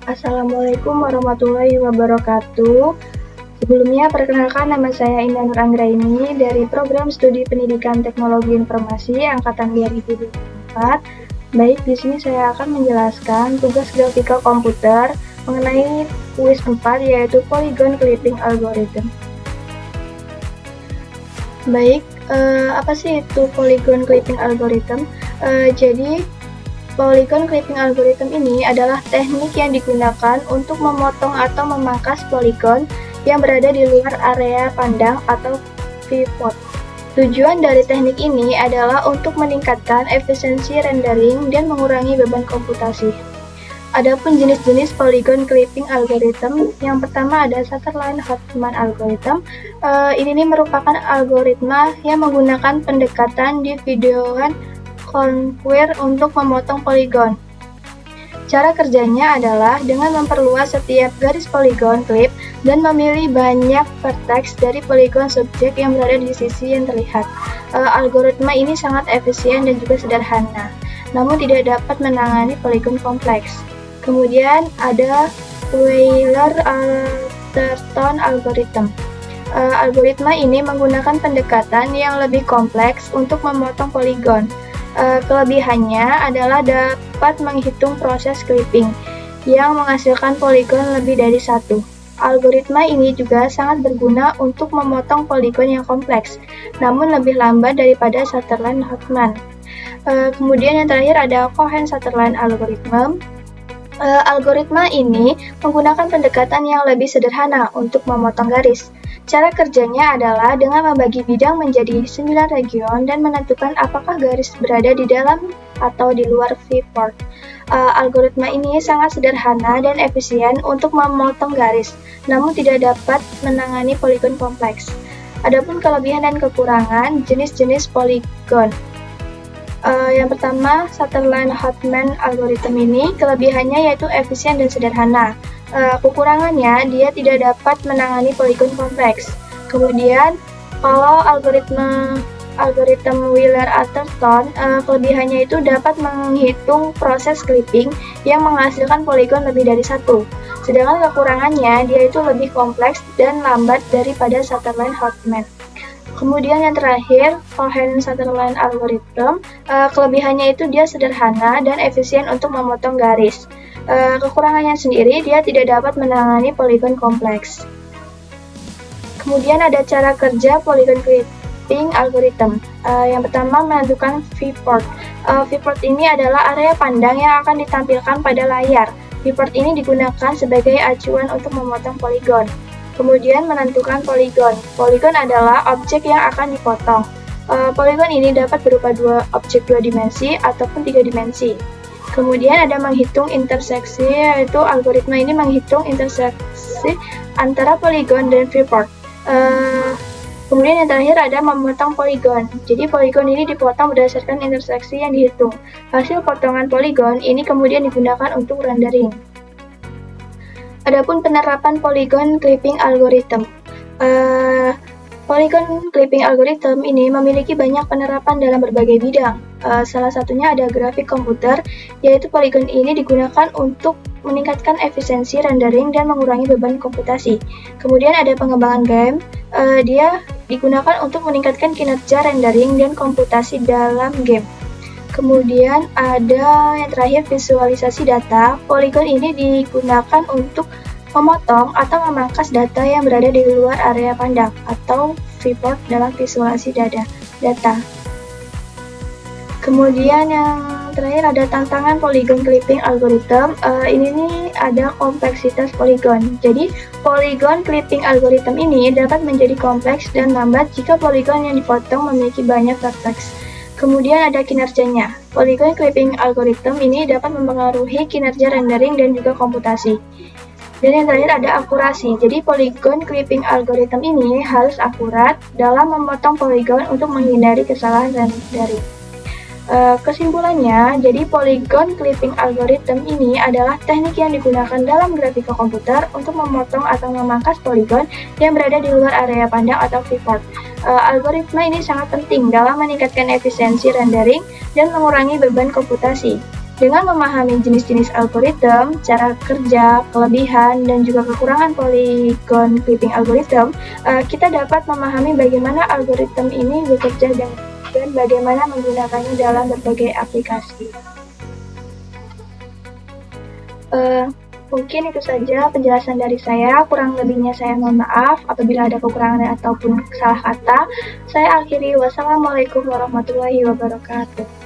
Assalamualaikum warahmatullahi wabarakatuh. Sebelumnya, perkenalkan nama saya Indah Nur Anggraini dari Program Studi Pendidikan Teknologi Informasi Angkatan 2024. Baik, di sini saya akan menjelaskan tugas grafika komputer mengenai kuis 4, yaitu Polygon Clipping Algorithm. Baik, apa sih itu Polygon Clipping Algorithm? Jadi, Polygon Clipping Algorithm ini adalah teknik yang digunakan untuk memotong atau memangkas poligon yang berada di luar area pandang atau viewport. Tujuan dari teknik ini adalah untuk meningkatkan efisiensi rendering dan mengurangi beban komputasi. Adapun jenis-jenis polygon clipping algorithm, yang pertama ada Sutherland-Hartman algorithm. Ini merupakan algoritma yang menggunakan pendekatan dividual conquer untuk memotong poligon. Cara kerjanya adalah dengan memperluas setiap garis poligon clip dan memilih banyak vertex dari poligon subjek yang berada di sisi yang terlihat. Algoritma ini sangat efisien dan juga sederhana, namun tidak dapat menangani poligon kompleks. Kemudian ada Wheeler-Atherton algorithm. Algoritma ini menggunakan pendekatan yang lebih kompleks untuk memotong poligon. Kelebihannya adalah dapat menghitung proses clipping yang menghasilkan poligon lebih dari satu. Algoritma ini juga sangat berguna untuk memotong poligon yang kompleks, namun lebih lambat daripada Sutherland-Hartman. Kemudian yang terakhir ada Cohen-Sutherland algorithm. Algoritma ini menggunakan pendekatan yang lebih sederhana untuk memotong garis. Cara kerjanya adalah dengan membagi bidang menjadi 9 region dan menentukan apakah garis berada di dalam atau di luar viewport. Algoritma ini sangat sederhana dan efisien untuk memotong garis, namun tidak dapat menangani poligon kompleks. Adapun kelebihan dan kekurangan jenis-jenis poligon. Yang pertama, Sutherland-Hartman algorithm ini kelebihannya yaitu efisien dan sederhana. Kekurangannya, dia tidak dapat menangani poligon kompleks. Kemudian, kalau algoritma Wheeler-Atherton, kelebihannya itu dapat menghitung proses clipping yang menghasilkan poligon lebih dari satu. Sedangkan kekurangannya, dia itu lebih kompleks dan lambat daripada Sutherland-Hartman. Kemudian yang terakhir, Cohen-Sutherland algorithm, kelebihannya itu dia sederhana dan efisien untuk memotong garis. Kekurangannya sendiri, dia tidak dapat menangani poligon kompleks. Kemudian ada cara kerja polygon clipping algorithm. Yang pertama, menentukan viewport. Viewport ini adalah area pandang yang akan ditampilkan pada layar. Viewport ini digunakan sebagai acuan untuk memotong poligon. Kemudian menentukan poligon. Poligon adalah objek yang akan dipotong. Poligon ini dapat berupa objek 2 dimensi ataupun 3 dimensi. Kemudian ada menghitung interseksi, yaitu algoritma ini menghitung interseksi antara poligon dan viewport. Kemudian yang terakhir ada memotong poligon. Jadi poligon ini dipotong berdasarkan interseksi yang dihitung. Hasil potongan poligon ini kemudian digunakan untuk rendering. Adapun penerapan polygon clipping algorithm. Polygon clipping algorithm ini memiliki banyak penerapan dalam berbagai bidang. Salah satunya ada grafik komputer, yaitu polygon ini digunakan untuk meningkatkan efisiensi rendering dan mengurangi beban komputasi. Kemudian ada pengembangan game, dia digunakan untuk meningkatkan kinerja rendering dan komputasi dalam game. Kemudian ada yang terakhir visualisasi data. Polygon ini digunakan untuk memotong atau memangkas data yang berada di luar area pandang atau viewport dalam visualisasi data. Kemudian yang terakhir ada tantangan polygon clipping algorithm. Ini nih ada kompleksitas polygon. Jadi polygon clipping algorithm ini dapat menjadi kompleks dan lambat jika polygon yang dipotong memiliki banyak vertex. Kemudian ada kinerjanya. Polygon clipping algorithm ini dapat mempengaruhi kinerja rendering dan juga komputasi. Dan yang terakhir ada akurasi. Jadi polygon clipping algorithm ini harus akurat dalam memotong polygon untuk menghindari kesalahan rendering. Kesimpulannya, jadi polygon clipping algorithm ini adalah teknik yang digunakan dalam grafika komputer untuk memotong atau memangkas polygon yang berada di luar area pandang atau viewport. Algoritma ini sangat penting dalam meningkatkan efisiensi rendering dan mengurangi beban komputasi. Dengan memahami jenis-jenis algoritma, cara kerja, kelebihan, dan juga kekurangan polygon clipping algorithm, kita dapat memahami bagaimana algoritma ini bekerja dan bagaimana menggunakannya dalam berbagai aplikasi. Mungkin itu saja penjelasan dari saya. Kurang lebihnya saya mohon maaf apabila ada kekurangan ataupun salah kata. Saya akhiri. Wassalamualaikum warahmatullahi wabarakatuh.